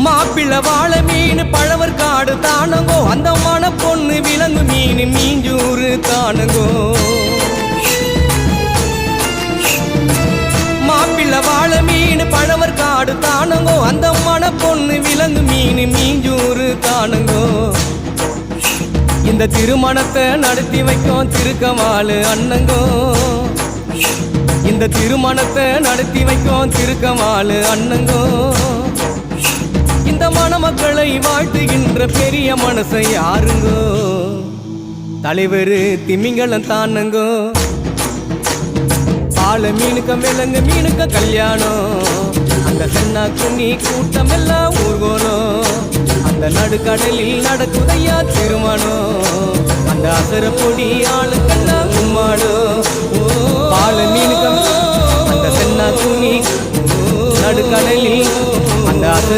மாப்பிள்ள வாழ மீன் பழவர் காடு தானங்கோ அந்த மன பொண்ணு விலங்கு மீன் மீஞ்சூறு தானங்கோ மாப்பிள்ள வாழ மீன் பழவர் காடு தானங்கோ அந்த மன பொண்ணு விலங்கு மீன் மீஞ்சூறு தானங்கோ இந்த திருமணத்தை நடத்தி வைக்கும் திருக்கமாலு அண்ணங்கோ இந்த திருமணத்தை நடத்தி வைக்கும் திருக்கமாலு அண்ணங்கோ இந்த மணமக்களை வாழ்த்துகின்ற பெரிய மனசை யாருங்கோ தலைவர் திமிங்கலம் தானங்கோ ஆள மீனுக்க விலங்கு மீனுக்க கல்யாணம் அந்த சென்னா குன்னி கூட்டம் எல்லாம் ஊர்கோணும் அந்த நடுக்கடலில் நடக்குதையா திருமணம் அந்த அசர பொடி ஆளுக்கெல்லாம் கும்மாடும் ஆள மீனுக்க அந்த சென்னா குன்னி நடுக்கடலில் அந்த அசர